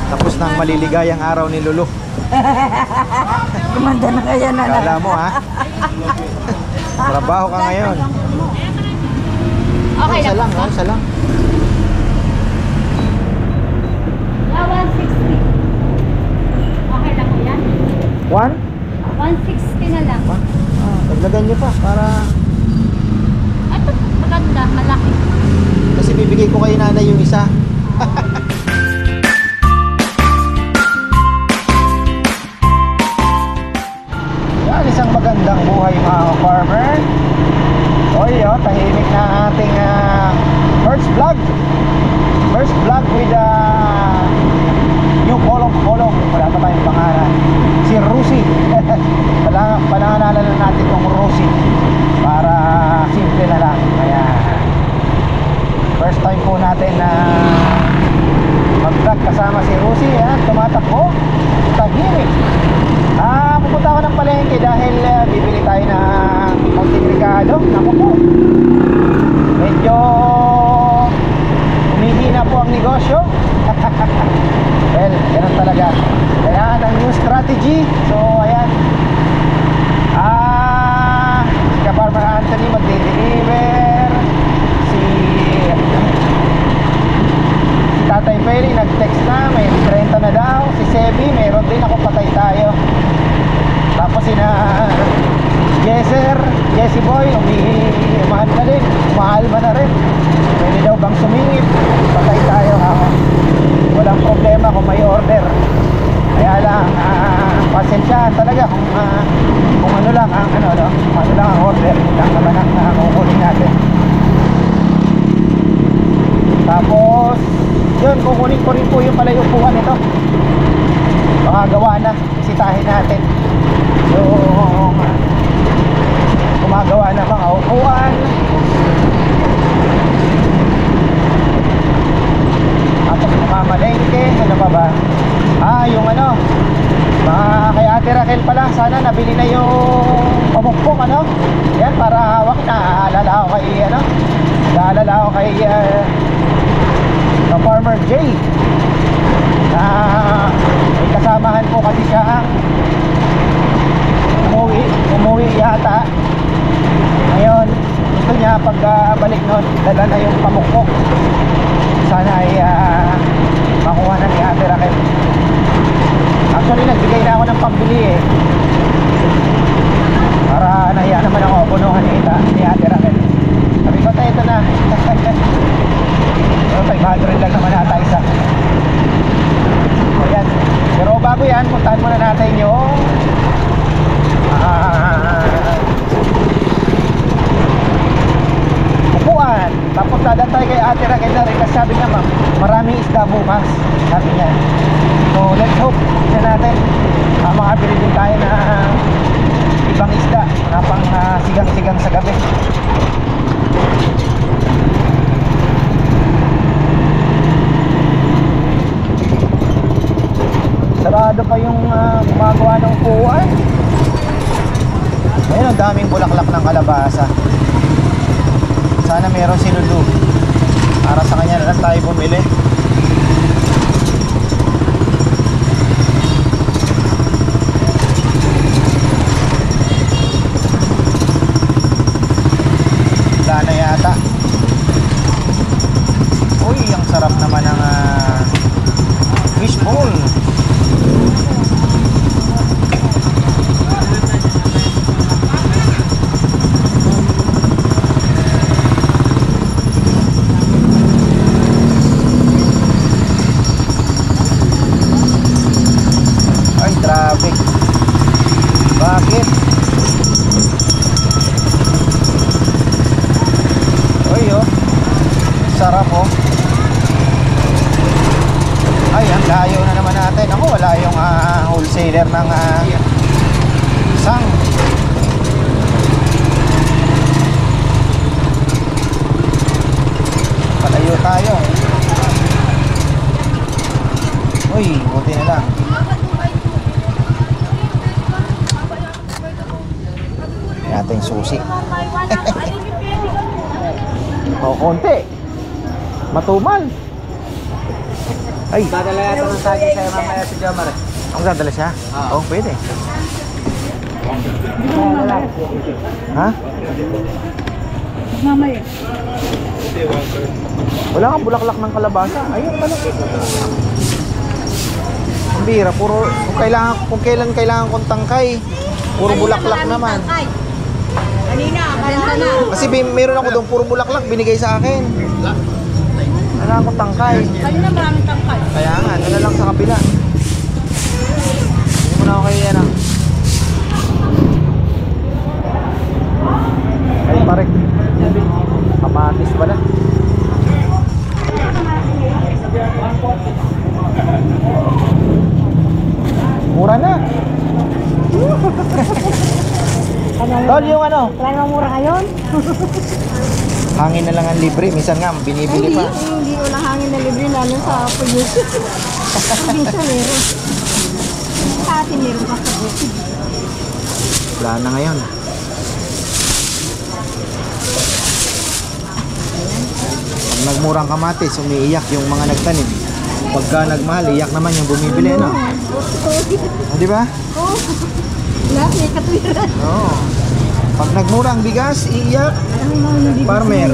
Tapos ng maliligayang araw ni Lulu. Gumanda na kaya na. Kala mo ha? Trabaho ka ngayon. Okay Isa lang. lang, isa lang. 160. Okay lang po yan. 160 na lang. Dagdagan niyo pa para... Ito, maganda, malaki. Kasi bibigay ko kay nanay yung isa. Yan, isang magandang buhay mga farmer. Oy, tahimik na ating first vlog. First vlog with new kolong-kolong. Wala pa tayong pangalan. Si Rusi. Palangalan na natin itong Rusi para simple na lang. Kaya first time po natin na mag-vlog kasama si Rusi. Tumatakbo. Tahimik. Pupunta ako ng palengke dahil bibili tayo ng multibrigado. Ako po, medyo humihina po ang negosyo. Well, ganun talaga. Kaya ang new strategy. So ayan, si Ka-Farmer Anthony magde-deliver. Si Tatay Perry nag-text na may 30 na daw. Si Sebi meron din. Ako patay tayo. Tapos Jesse Boy, umahal na din. Umahalma na rin. Pwede daw bang sumingit? Patay tayo. Walang problema kung may order. Kaya lang, pasensya talaga kung ano lang ang kung ano lang ang order. Lang naman ang kukunin natin. Tapos yun, kukunin ko rin po yung pala yung upuan nito. Baka gawa na, isitahin natin yung gumagawa ng mga upuan. Tapos mamamalengke, ano pa ba? Yung mga kay Ate Raquel pala, sana nabili na yung pamukpok, yan, para hawak na. Naalala ako kay Ka-Farmer Jay. May kasamahan po kasi siya umuwi yata. Ngayon gusto niya pagbalik nun dala na yung pamukpok. Sana ay makuha na ni Ate Raquel. Actually nagbigay na ako ng pambili para nahiya naman ako punuhan ni Ate Raquel. Sabi ko tayo, ito na. 500 lang naman ata isa. Ayan. Pero bago yan, puntahan muna natin yung upuan. Tapos dadan tayo kay Ate Raquel na rin. Kasi sabi niya, maraming isda bukas, sabi niya. So let's hope na natin makabili din tayo na ibang isda na pang sigang-sigang sa gabi. Sarado pa yung gumagawa ng upuan. Ayun, ang daming bulaklak ng kalabasa. Sana meron si Lulu. Para sa kanya na lang tayo bumili. Wala na yata. Uy, ang sarap naman ng fishbowl. Traffic. Bakit? Uy, sarap Ay, ang layo na naman natin. Ako, wala yung wholesaler ng sang. Palayo tayo. Uy, buti na lang. Ating susi. O, konti. Matumal. Ay, Dadala yata ng saging sa'yo mamaya si Jomar. ang dadala siya? Oo, pwede. Ha? Mamaya. Wala kang bulaklak ng kalabasa. Ayun pala. Ang bira, puro kung kailan kailangan kong tangkay. Puro bulaklak naman. Kanina, na. Kasi meron ako doon puro bulaklak binigay sa akin. Kailangan kong tangkay. Kanina maraming tangkay. Kaya nga, ano lang sa kabila. Hindi mo na ako kaya yan ah. Ay, parek. Kamatis pala. Mura na. Tol, yung ano? Wala mura ngayon? Hangin na lang ang libre. Minsan nga, binibili pa. Hindi walang hangin na libre na sa probinsya. Probinsya meron. Sa atin meron pa sa bukid. Wala na ngayon. Pag nagmurang kamatis, umiiyak yung mga nagtanim. Pagka nagmahal, iyak naman yung bumibili, no? Ah, di ba? Oo. Lahat may katwiran. Oo. Pag nagmurang bigas, iiyak. Farmer.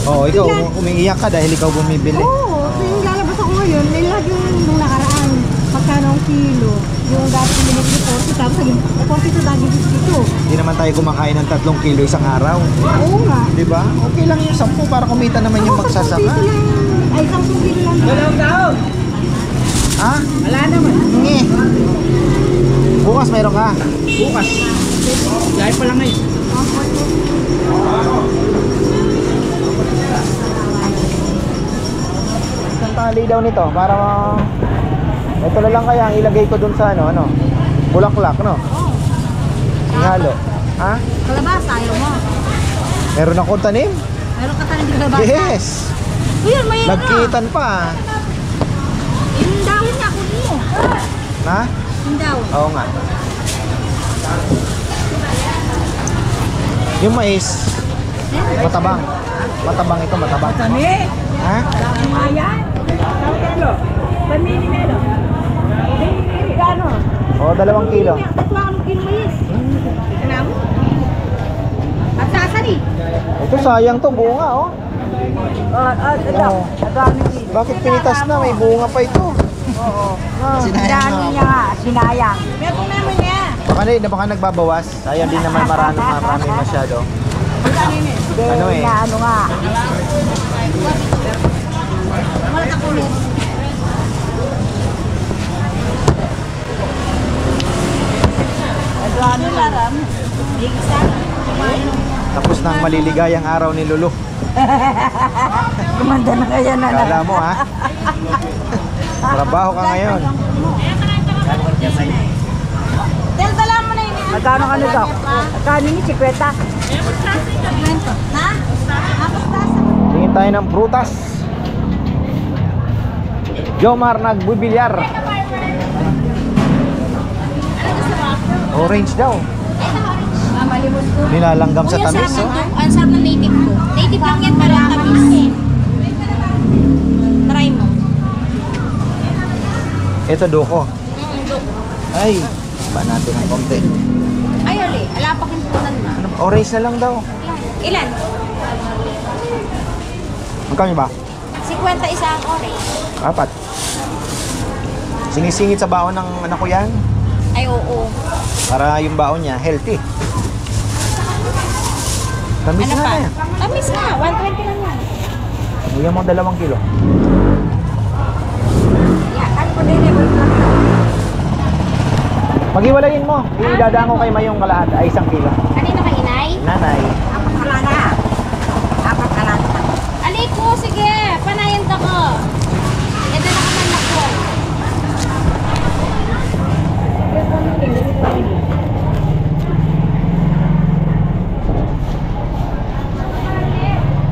Oo, ikaw umiiyak ka dahil ikaw bumibili. Oo. Yung lalabas ako ngayon, may lagi yung nakaraan. Magkano ang kilo. Yung dati binigay ko 40, tapos naging 42 dagi dito. Hindi naman tayo kumakain ng 3 kilo isang araw. Oo nga. Di ba? Okay lang yung 10 para kumita naman yung magsasaka. Ay, 10 kilo lang. Dalawang taon! Ha? Wala naman. Nge. Bukas mayroon ka. Bukas. Dahil pa lang ngayon. Isang tali daw nito para ito na lang kaya ang ilagay ko dun sa ano, bulaklak, no? Halo. Ha? Kalabasa, ayaw mo. Meron akong tanim? Meron ka tayo ng kalabasa? Yes! Uy, may ano. Nagkitan pa. Yung dahon niya, kunin mo. Ha? Yung dahon. Oo nga. Yung mais, matabang. Matabang ito, matabang. Kami? Ha? Mayan? Kilo? Panini meron? Gano? Oo, 2 kilo. Tatlo ang kilo mais. Alam? At sasari. Ito sayang to, bunga oh. Ito. Bakit pinitas na? May bunga pa ito. Oo. Sinayang niya nga, sinayang. Meron naman niya. Baka nagbabawas. Sayang din naman marami masyado. Ano eh? Ano nga? Wala ka kulit. Ano laram? Isa. Tapos na ang maliligayang araw ni Lulu. Kumanda na kaya na. Kala mo ha? Trabaho ka ngayon. Tel, dala mo na yun. Magkano ka nito? Magkano ni 50? Ha? Apos tasa. Tingin tayo ng prutas. Jomar nagbibilyar. Orange daw. Malimos ko. Nilalanggam sa tamis. Oh. Ang sarap ng native ko. Native lang yan para tamis. Try mo. Ito doko. Duk. Ay, ba natin ng konti. Ay, uli. Alapak yung punan mo. Ano, orange na lang daw. Ilan? Magkano ba? 50 isa ang orange. 4. Sinisingit sa baon ng anak ko yan. Ay, oo. Para yung baon niya, healthy. Tamis Ano na pa? na yan. Tamis na. 120 lang yan. Bigyan mo 2 kilo. Ano po din eh. Pag-iwalayin mo, idadaan ko kay Mayong kalahati ay 1 kilo. Kanina kay inay? Nanay. Apat kalana. Apat kalana. Alay ko, sige. Panayin ta ko. Ito na kaman na ko.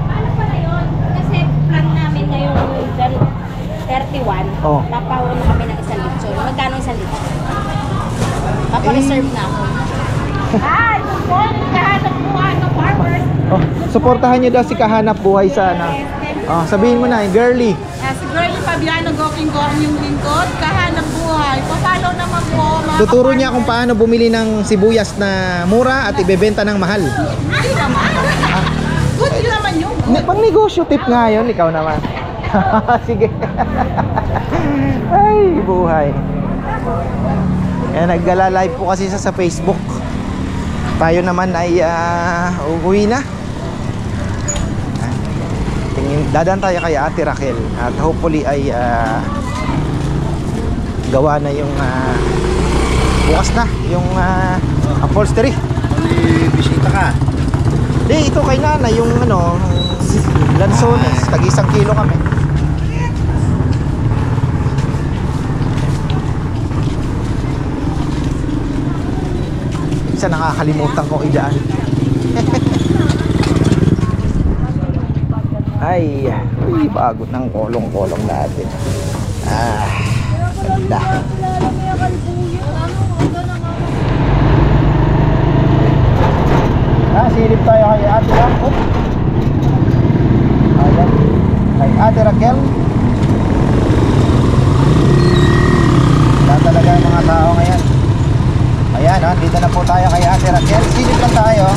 Paano pala yun? Kasi plan namin ngayong 31. Oh. Papahulo kami ng 1 litso. Magkano 1 litso? Papareserve na ako. Ah, ito po. Kahanap buhay ng farmers. Oh, suportahan niyo daw si Kahanap Buhay sa ano. Oh, sabihin mo na, girly. Si Girlie Fabiano Goking-Goking yung lingkod, kahanap buhay. Paano naman po mga Tuturo niya kung paano bumili ng sibuyas na mura at ibebenta ng mahal. Hindi naman. Good yun naman yung Pang negosyo tip nga yun, ikaw naman. Sige. Ay, buhay. Naggala-live po kasi sa Facebook. Tayo naman ay uuwi na. Dadan tayo kay Ate Raquel at hopefully ay gawa na yung bukas na yung upholstery. May bisita ka. Di, ito kay Nana yung lansones, tag 1 kilo kami. Isa nakakalimutan kong idaan. Ay, bagot ng kolong-kolong natin. Ganda. Silip tayo kay Ate Raquel. Ayan, kay Ate Raquel. Wala talaga yung mga tao ngayon. Ayan, dito na po tayo kay Ate Raquel. Silip lang tayo.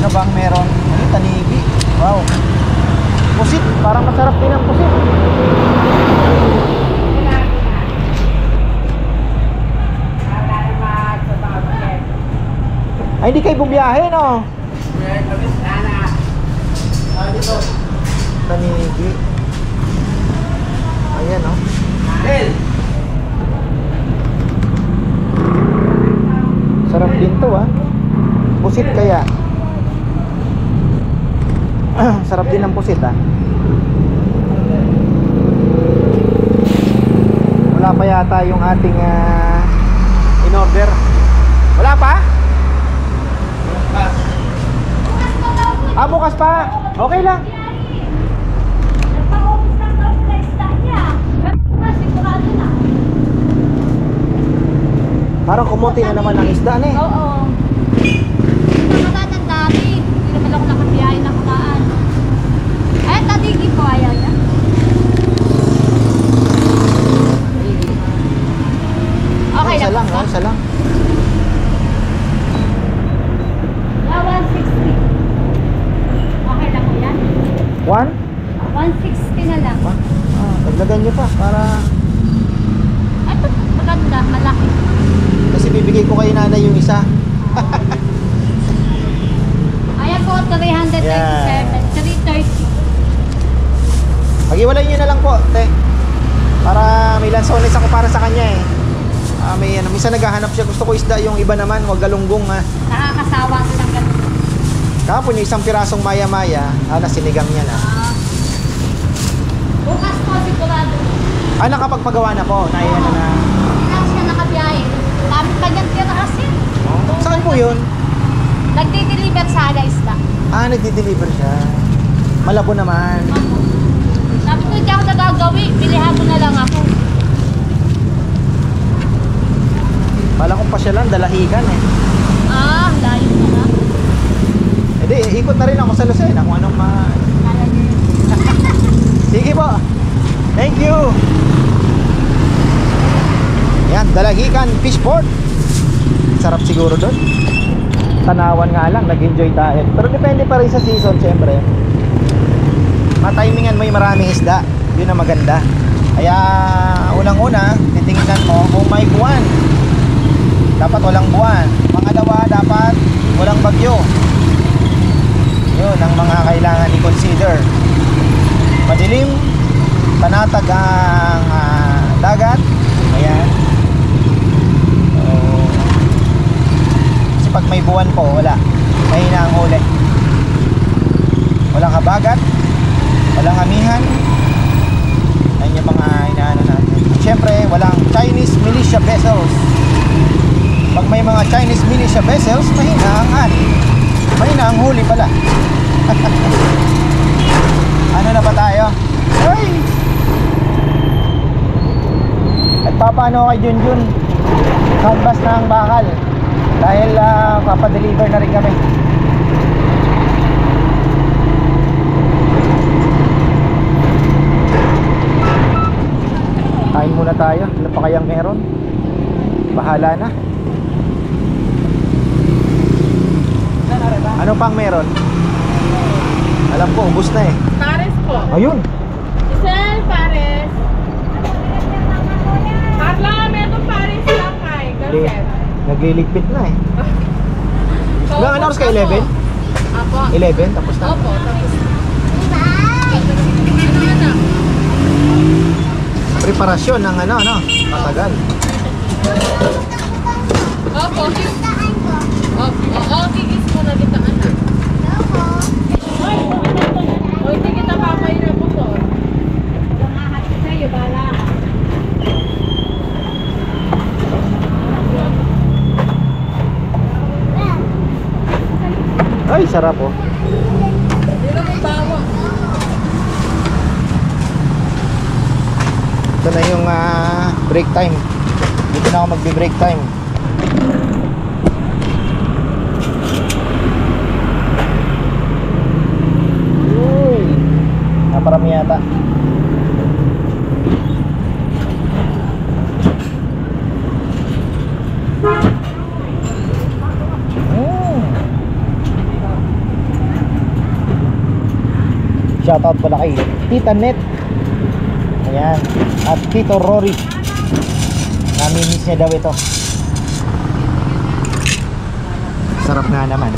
Ano bang meron? Tanigi. Wow. Pusit, parang masarap din ang pusit. Ay, hindi kayo bumiyahe, no? Tanigi. Ayan, no? Sarap din to, pusit kaya. Sarap din ng pusit, Wala pa yata yung ating in-order. Wala pa? Bukas pa. Okay lang. Parang kumunti na naman ang isda, ne? Oo. Nakatan dami. Hindi naman ako nakabiyahe na kumaan. Ay, tatigi po ayaw niya. Okay Isa lang. lang, isa lang. 160. Okay lang po yan. 160 na lang. Dagdagan nyo pa para... Ito, maganda, malaki. Kasi bibigay ko kay Nanay yung isa. Ayan po, 337. 330. Pag-iwalay nyo na lang po, te. Para may lansones ako para sa kanya eh. Minsan naghahanap siya, gusto ko isda, yung iba naman, wag galunggong. Nakakasawa ko lang ganun. Kapon yung isang pirasong maya-maya, sinigang niya na. Bukas po, sigurado. Nakapagpagawa na po, naiyan na. Hindi lang siya nakabiyahe. Dami kanyang tira kasi. Saan po yun? Nagdi-deliver sa isda. Nagdi-deliver siya. Malabo naman. Sabi ko, hindi ako nagagawi. Bilihan mo na lang ako. Pala kong pasyalan, dalahigan eh. Layo na na. Ikot na rin ako sa Lucena kung anong Kala niyo yun. Sige po. Thank you. Yan, Dalahican Fishport. Sarap siguro doon. Tanawan nga lang, nag-enjoy tayo. Pero depende pa rin sa season, syempre. Matimingan mo yung maraming isda. Yun ang maganda. Kaya unang-una, titingnan mo kung may buwan. Dapat walang buwan. Pangalawa, dapat walang bagyo. Yun ang mga kailangan i-consider. Madilim, panatag ang dagat. Ayan. Kasi pag may buwan po, wala. Mahina ang huli. Walang habagat, walang amihan. Ayan yung mga inaano natin. At syempre, walang Chinese militia vessels. Pag may mga Chinese militia vessels, mahina ang ani. Mahina ang huli pala. Ano na ba tayo? Ay! Nagpapaano kay Junjun? Canvas na ang bakal. Dahil papadeliver na rin kami. tayo. Ano pa kayang meron? Bahala na. Ano pang meron? Alam ko, ubos na eh. Pares po. Ayun. Isel, pares. Carla, meron pares lang kay. Garcet. Nagliligpit na eh. Hanggang ano oras ka? 11? Apo. 11? Tapos na? Opo, tapos. Preparasyon ng ano, matagal. Opo. Opo, kikis mo na kita anak. O, hindi kita papay na po to. Sa'yo, bala. Ay, sarap oh. Hindi na may bawa. Ito na yung break time. Dito na ako magbe-break time. Uy, naparami yata. Shoutout pala kay Tita Net. Ayan. At Tito Rory. Nami-miss niya daw ito. Sarap nga naman.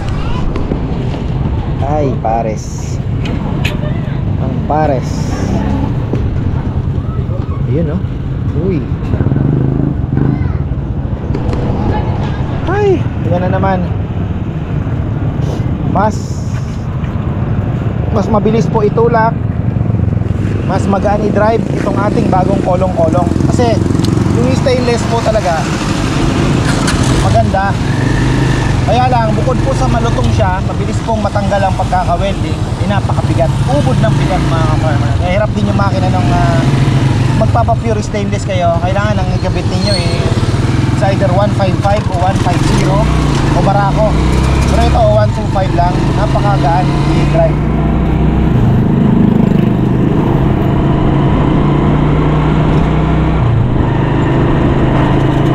Ay, pares. Ang pares. Ayun oh. Uy. Ay, yan na naman. Mas mabilis po itulak, mas magaan i-drive itong ating bagong kolong-kolong. Kasi yung stainless po talaga maganda. Kaya lang, bukod po sa malutong siya, mabilis pong matanggal ang pagkaka-welding. Napakabigat, ubod ng bigat mga ka-farmer. Kaya hirap din yung makina ng magpapa-pure stainless kayo. Kailangan ang igabit ninyo it's either 155 o 150 o barako. Pero ito 125 lang, napakagaan i-drive.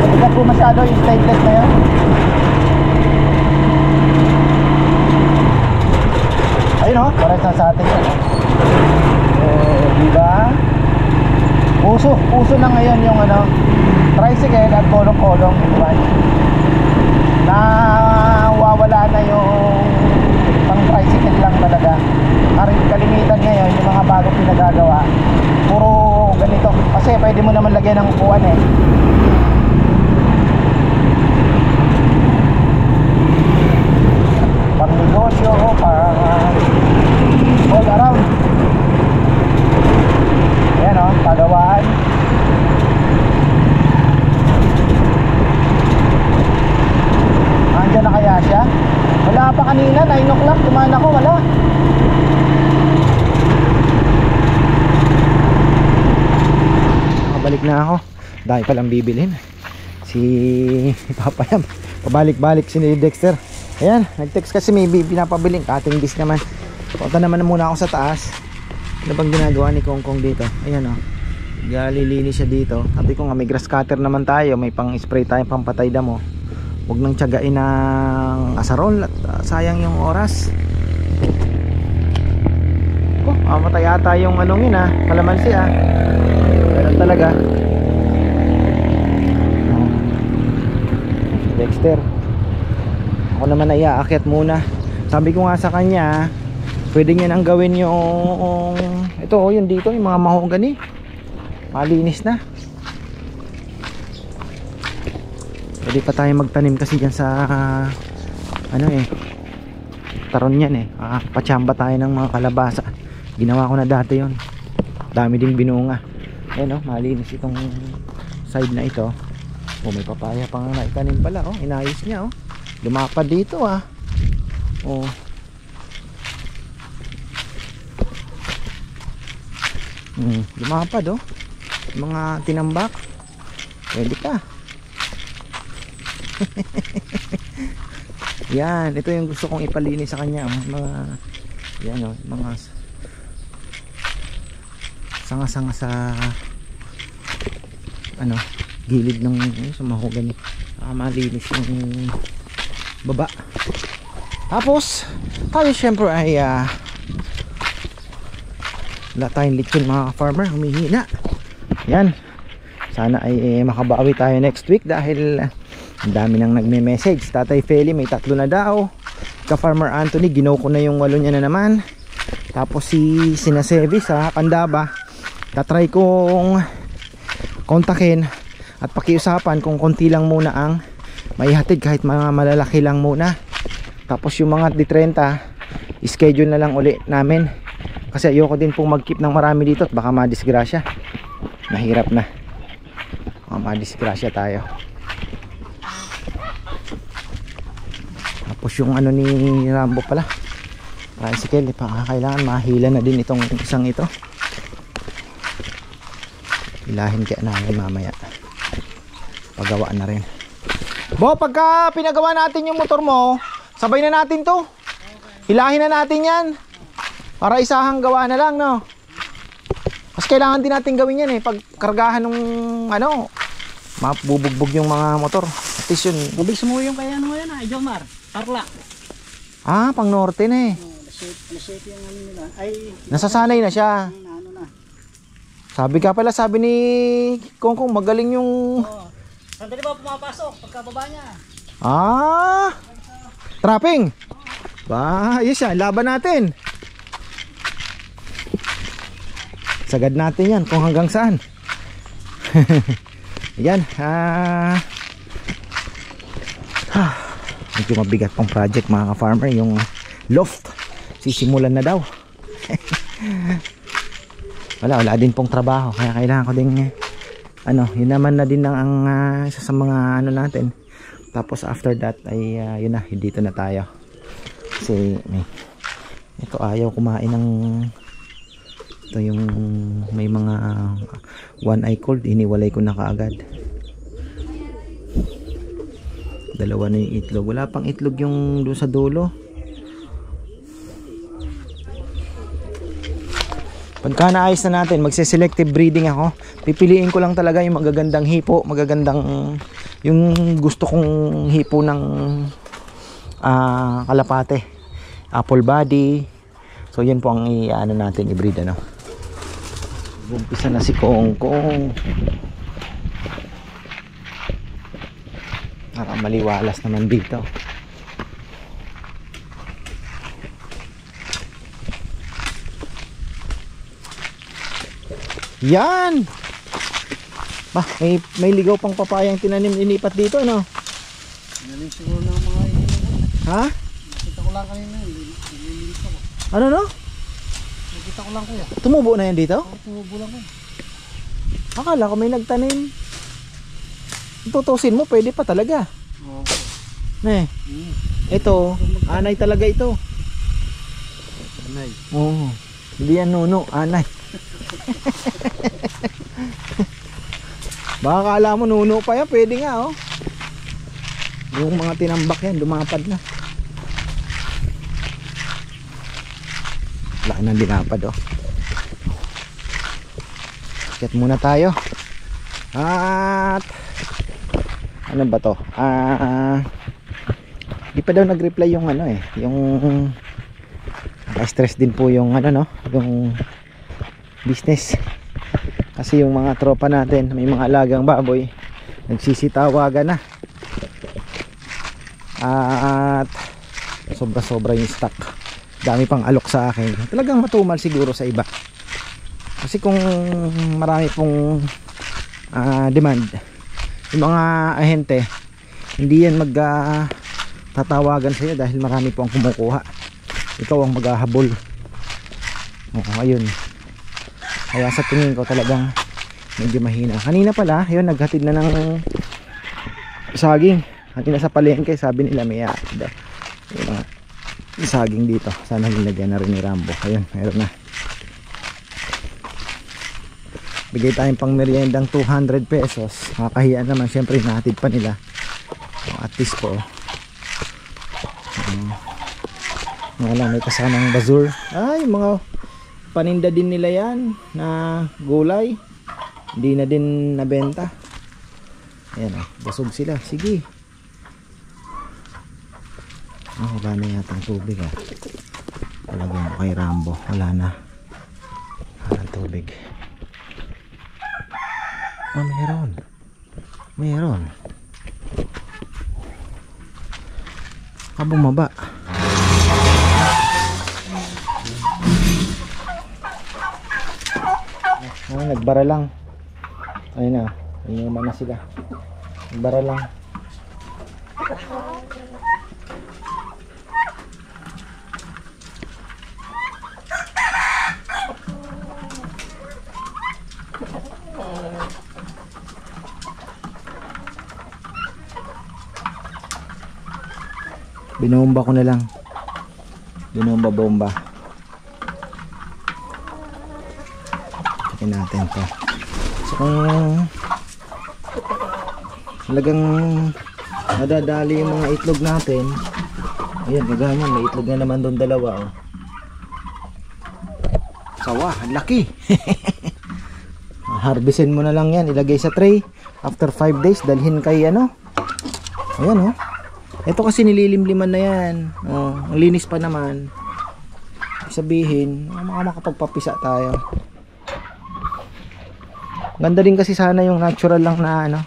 Mabigat po masyado yung stainless na yun. Ayun o, pares na sa atin yun. Diba? Uso na ngayon yung tricycle at kolong-kolong. Diba? Nawawala na yung pang tricycle lang talaga. Kalimitan ngayon yung mga bagong pinagagawa, puro ganito. Kasi pwede mo naman lagyan ng upuan eh. Pang negosyo, pang all around. Ayan o, pagawaan. Andiyan na kaya siya? Wala pa kanina, 9 o'clock, dumaan ako, wala. Balik na ako. Dahil palang bibilhin. Si Papa Yam, pabalik-balik si Dexter. Ayan, nag-text kasi may pinapabiling cutting disc naman. Punta naman muna ako sa taas. Ano bang ginagawa ni Kong Kong dito? Ayan o, galilinis siya dito. Sabi ko nga may grass cutter naman tayo, may pang spray tayo, pang patay damo. Huwag nang tiyagain ng asarol at sayang yung oras. Matay ata yung anong yun kalamansi Ganun talaga. Dexter, ako naman ay aakyat muna. Sabi ko nga sa kanya, pwede nyo nang gawin yung ito yun dito, yung mga mahogany. Malinis na. Pwede pa tayo magtanim kasi dyan sa taron yan pachamba tayo ng mga kalabasa. Ginawa ko na dati yon. Dami ding binunga. Ayan malinis itong side na ito. May papaya pang naitanim pala inayos niya lumapad dito lumapad mga tinambak. Pwede pa. Yan, ito yung gusto kong ipalinis sa kanya mga sanga-sanga sa ano, gilid ng sa mahogany. Malinis yung baba. Tapos tayo syempre ay wala tayong lechon mga farmer, humihina. Yan, sana ay makabawi tayo next week dahil ang dami nang nagme-message. Tatay Feli may 3 na daw, ka Farmer Anthony ginaw ko na yung 8 niya na naman. Tapos si Sinasevi sa Pandaba, tatry kong kontakin at pakiusapan kung konti lang muna ang maihatid, kahit mga malalaki lang muna. Tapos yung mga di-30 schedule na lang uli namin, kasi ayoko din pong mag-keep ng marami dito at baka madisgrasya. Mahirap na, baka madisgrasya tayo. Tapos yung ano ni Rambo pala, tricycle, kailangan mahila na din itong isang ito. Hilahin kaya namin mamaya, pagawa na rin. Bo, pagka pinagawa natin yung motor mo, sabay na natin to. Hilahin na natin yan para isahang gawa na lang, no? Mas kailangan din natin gawin yan pag kargahan ng ano, mabubugbog yung mga motor. At least yun. Mabilis mo yung kaya ano yan Jomar. Parla. Pang norte na Nasip yung ano nila. Ay, nasasanay na siya. ano na. Sabi ka pala, sabi ni Kongkong magaling yung... Sandali ba pumapasok pagkababa niya? Trapping. Ba, ayos yan, laban natin. Sagad natin yan kung hanggang saan. Yan. Medyo mabigat pang project mga ka-farmer. Yung loft sisimulan na daw. wala din pong trabaho, kaya kailangan ko din ano, yun naman na din ang isa sa mga ano natin. Tapos after that ay yun na, dito na tayo. Kasi ito ayaw kumain ng ito, yung may mga one eye cold, iniwalay ko na kaagad. Dalawa na yung itlog, wala pang itlog yung doon sa dulo. Pagka naayos na natin, magse-selective breeding ako. Pipiliin ko lang talaga yung magagandang hipo, magagandang yung gusto kong hipo ng kalapate, apple body. So yun po ang ano natin, i-breed ano. Umpisa na si Kongkong. Maliwalas naman dito. Yan. Bah, may ligaw pang papayang tinanim, inipat dito, ano? Naling siguro ng mga ino. Ha? Nakita ko lang kanina. Nililinis ako. Ano no? Nakita ko lang kuya. Tumubo na yan dito? Tumubo lang ko. Akala ko may nagtanim. Tutusin mo, pwede pa talaga. Oo. Ito, anay talaga ito. Anay. Oo. Hindi yan nuno, anay. Baka kala mo nuno pa yan, pwede nga oh. Yung mga tinambak yan, lumapad na. Wala nang dinapad oh. Akyat muna tayo. At ano ba to? Di pa daw nag-reply yung ano yung stress din po yung ano no, yung business. Kasi yung mga tropa natin, may mga alagang baboy, nagsisitawagan na. At sobra-sobra yung stock. Dami pang alok sa akin. Talagang matumal siguro sa iba. Kasi kung marami pong demand, yung mga ahente, hindi yan tatawagan sa iyo dahil marami po ang kumukuha. Ikaw ang maghahabol. Ayun. Kaya sa tingin ko talagang medyo mahina. Kanina pala, yun, naghatid na ng saging. Hatid na sa palengke, sabi nila may saging dito. Sana nilagyan na rin ni Rambo. Ayun, meron na. Bigay tayong pang meriendang 200 pesos. Nakakahiya naman, syempre nahatid pa nila. At least po. Wala, may kasamang bazur. Ay, mga paninda din nila yan na gulay. Hindi na din nabenta. Ayan oh, busog sila. Sige. Wala na yata ang tubig ah. Talagyan ko kay Rambo. Wala na. Wala ang tubig. Meron. Meron. Bumaba. Nagbara lang. Ayun na. Inuman na sila. Nagbara lang. Binomba ko na lang. Binomba-bomba. Check natin to. So kung talagang nadadali yung mga itlog natin, ayan, kaganyan, may itlog na naman doon dalawa oh. Sawa, ang laki. Harvestin mo na lang yan, ilagay sa tray. After 5 days, dalhin kay ano. Ayan oh. Ito kasi nililimliman na yan. Oh, ang linis pa naman. Sabihin, makapagpapisa tayo. Ganda din kasi sana yung natural lang na ano.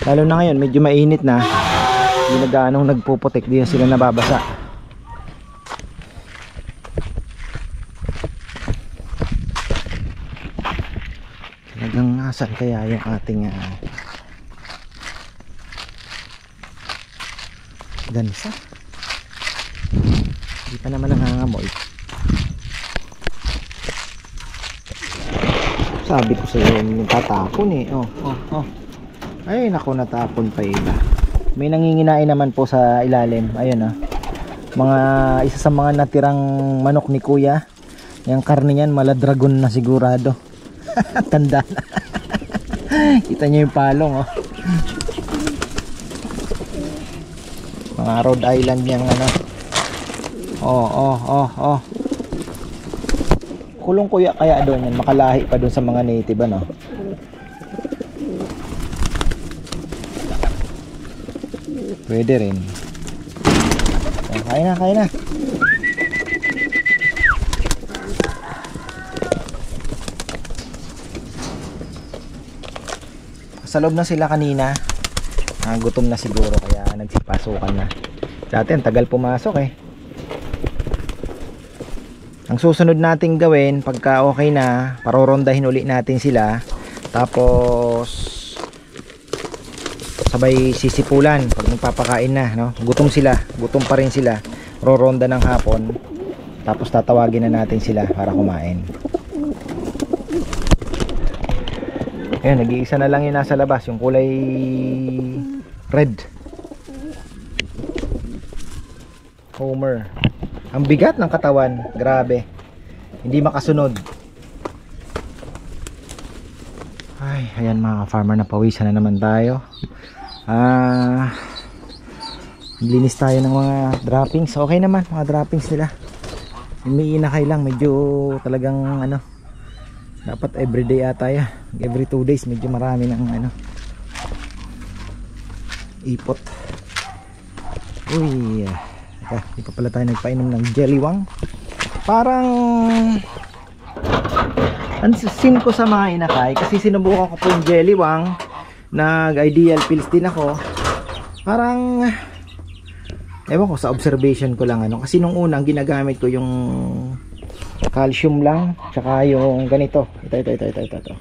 Lalo na ngayon, medyo mainit na. Hindi na gaanong nagpuputik, di na sila nababasa. Talagang asan kaya yung ating gansa. Hindi pa naman nangangamoy. Sabi ko sa iyo, tatapon eh. Oh. Ay, naku, natapon pa iba. May nanginginain naman po sa ilalim. Ayun ah. Isa sa mga natirang manok ni Kuya. Yung karne niyan, maladragon na sigurado. Tanda na. Kita niyo yung palong oh. Mga Rhode Island yang ano. Oh. Kulong kuya kaya doon yan, makalahi pa doon sa mga native ano. Pwede rin. Oh, kain na. Sa loob na sila kanina. Gutom na siguro kaya nagsipasukan na. Dati ang tagal pumasok eh. Ang susunod nating gawin pagka okay na, parorondahin uli natin sila. Tapos sabay sisipulan pag magpapakain na, no? Gutom pa rin sila. Roronda ng hapon. Tapos tatawagin na natin sila para kumain. Ayan, nag-iisa na lang yung nasa labas, yung kulay red. Homer. Ang bigat ng katawan, grabe. Hindi makasunod. Ay, ayan mga farmer, na pawisan na naman tayo. Linis tayo ng mga droppings. Okay naman, mga droppings nila. Umiinakay lang, medyo talagang ano, dapat everyday ata ya. Every 2 days medyo marami ng ano, ipot. Uy, hindi pa pala tayo nagpainom ng Jelliwang. Parang ang sin ko sa mga inakay, kasi sinubukan ko po yung Jelliwang. Nag-ideal pills din ako. Parang ewan ko, sa observation ko lang ano, kasi nung unang ginagamit ko yung calcium lang, tsaka yung ganito. Ito.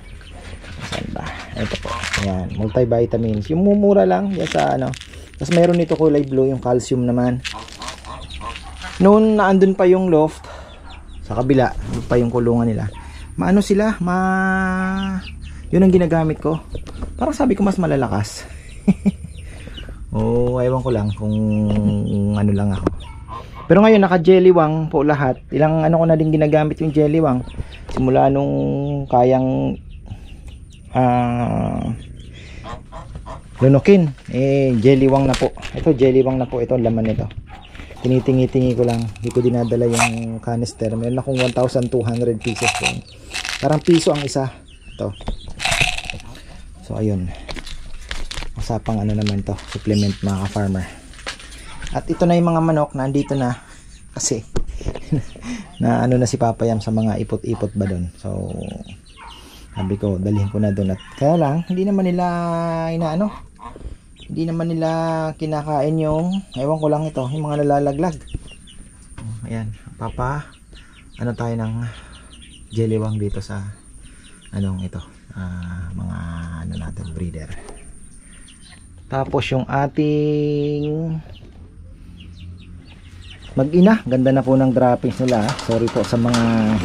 Saan ba? Ito po. Ayan, multivitamins. Yung mumura lang yan sa ano. Tapos meron nito kulay blue, yung calcium naman. Noon naandun pa yung loft sa kabila, doon pa yung kulungan nila. Maano sila? Yun ang ginagamit ko. Parang sabi ko mas malalakas. Oh, ewan ko lang kung ano lang ako. Pero ngayon naka Jelliwang po lahat. Ilang ano ko na din ginagamit yung Jelliwang. Simula nung kayang lunukin, Jelliwang na po. Ito Jelliwang na po, ito laman nito. Tinitingi-tingi ko lang, hindi ko dinadala yung canister. Meron akong 1,200 pieces po. Parang piso ang isa. Ito. So ayun. Usapang ano naman to, supplement mga ka-farmer. At ito na yung mga manok na andito na kasi na ano na si Papa Yam sa mga ipot-ipot ba doon. So sabi ko dalhin ko na doon, at kaya lang hindi naman nila inaano, hindi naman nila kinakain yung, ewan ko lang ito, yung mga nalalaglag. Ayan, Papa, ano tayo ng jelly wang dito sa anong ito, mga ano natin, breeder. Tapos yung ating mag-ina, ganda na po ng droppings nila. Sorry po sa mga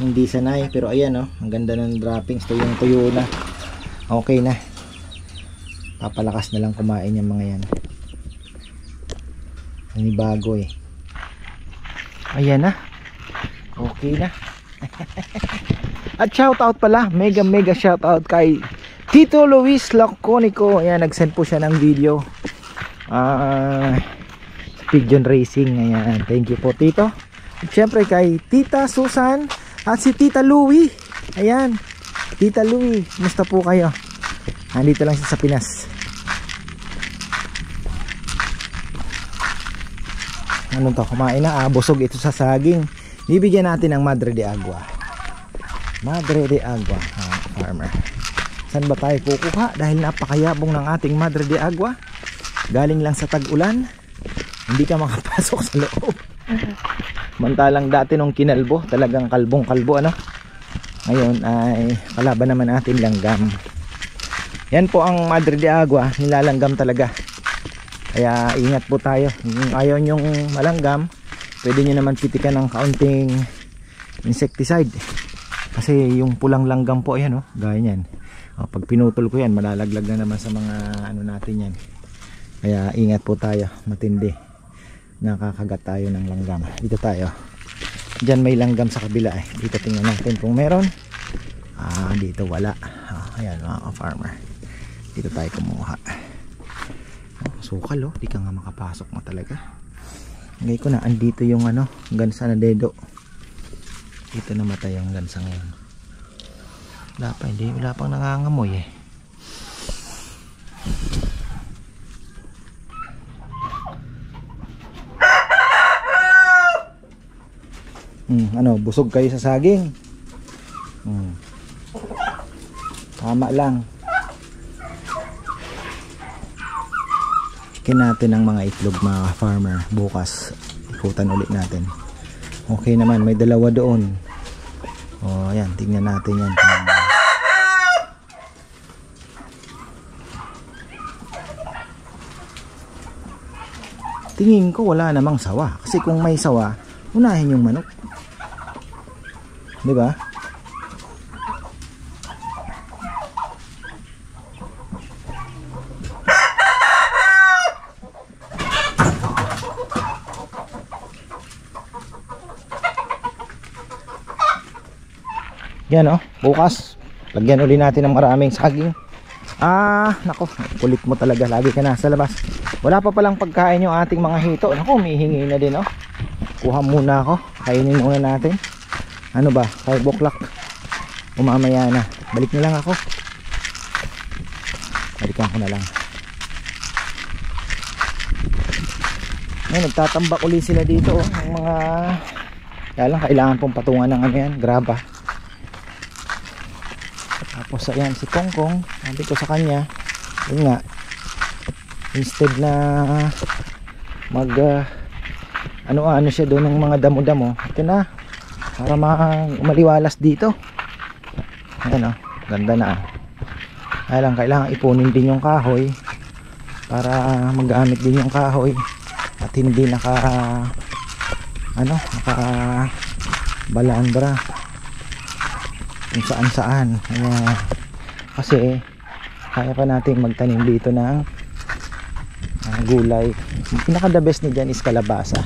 hindi sanay, pero ayan oh, ang ganda ng droppings. Tuyo na, okay na. Papalakas na lang kumain yung mga yan. Ini bago eh. Ayan na, okay na. At shoutout pala, mega shoutout kay Tito Luis Laconico. Ayan, nag-send po siya ng video, Pigeon Racing. Ayan, thank you po Tito. At syempre kay Tita Susan at si Tita Louie. Ayan, Tita Louie, musta po kayo? Nandito lang siya sa Pinas. Ano to, kumain na, busog ito sa saging. Bibigyan natin ng Madre de Agua. Madre de Agua, farmer. Saan ba tayo kukuha? Dahil napakayabong ng ating Madre de Agua. Galing lang sa tag-ulan, hindi ka makapasok sa loob. Mantalang dati nung kinalbo, talagang kalbong-kalbo ano. Ngayon ay kalaban naman natin langgam. Yan po ang Madre de Agua, nilalanggam talaga. Kaya ingat po tayo. Kung ayaw nyong malanggam, pwede nyo naman pitikan ng kaunting insecticide. Kasi yung pulang langgam po, ayan oh, gaya nyan. Pag pinutol ko yan, malalaglag na naman sa mga ano natin yan. Kaya ingat po tayo, matindi. Nakakagat tayo ng langgam. Dito tayo. Diyan may langgam sa kabila eh. Dito tingnan natin kung meron. Dito wala. Ayan mga farmer. Dito tayo kumuha. Sukal oh, di ka nga makapasok mo talaga. Ngay ko na, andito yung ano, gansa na dedo. Dito namatay ang gansa ngayon. Wala pang nangangamoy eh. Ano, busog kayo sa saging? Tama lang. Chicken natin ang mga itlog mga farmer. Bukas ikutan ulit natin. Okay naman, may dalawa doon. Ayan, tingnan natin yan. Tingin ko wala namang sawa. Kasi kung may sawa, unahin yung manok. Diba? Yan oh, bukas lagyan uli natin ng maraming saging. Nako, kulit mo talaga, lagi ka nasa labas. Wala pa palang pagkain yung ating mga hito. Nako, mihingi na din oh. Kuha muna ako, kainin muna natin. Ano ba, 5 o'clock umamaya na, balik na lang ako. Balikan ko na lang. Ngayon, nagtatambak uli sila dito oh, ng mga kaya lang kailangan pong patungan ng ano yan, graba. Tapos ayan si Kongkong, sabi ko sa kanya, yun nga, instead na mag ano siya doon ng mga damo-damo, ito na para maliwalas dito. Ayan o, ganda na. Kaya lang kailangan ipunin din yung kahoy para magamit din yung kahoy at hindi naka balandra kung saan. Ayan. Kasi kaya pa natin magtanim dito ng gulay. Pinaka the best ni dyan is kalabasa.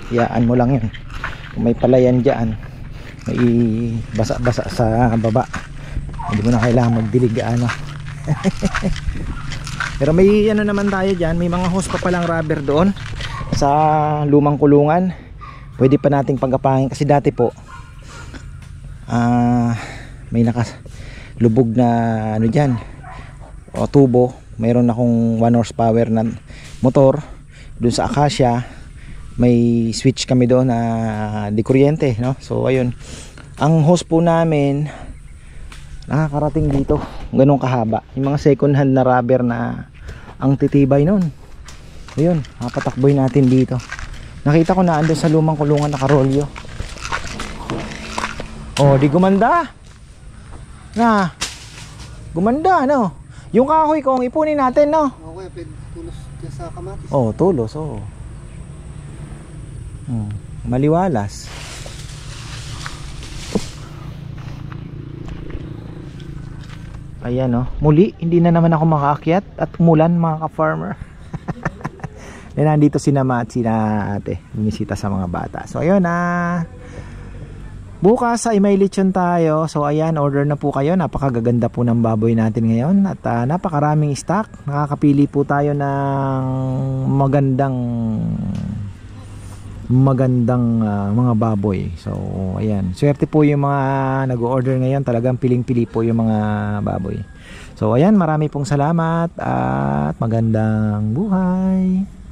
Iyaan mo lang yun. Kung may palayan dyan, may basa-basa sa baba, hindi mo na kailangan magdilig ano. Pero may ano naman tayo dyan, may mga hose pa palang rubber doon sa lumang kulungan. Pwede pa nating pagapangin kasi dati po may nakaslubog na ano dyan, o tubo. Mayroon akong 1 horsepower na motor doon sa Acacia. May switch kami doon na di kuryente, no? So ayun, ang hose po namin nakakarating dito, ganun kahaba. Yung mga second hand na rubber na ang titibay nun, ayun, papatakboy natin dito. Nakita ko na andun sa lumang kulungan nakarolyo. Oh, di gumanda na, gumanda, no? Yung kahoy kong ipunin natin, no? Okay, pwede tulos dyan sa kamatis. Oh, tulos, oh. Maliwalas. Ayan, oh. Muli, hindi na naman ako makaakyat at umulan, mga ka-farmer. Nandito si Nama at si ate, bumisita sa mga bata. So ayun, bukas ay may lechon tayo. So ayan, order na po kayo. Napakagaganda po ng baboy natin ngayon at napakaraming stock. Nakakapili po tayo ng magandang mga baboy. So ayan, swerte po yung mga nag-order ngayon. Talagang piling-pili po yung mga baboy. So ayan, marami pong salamat at magandang buhay.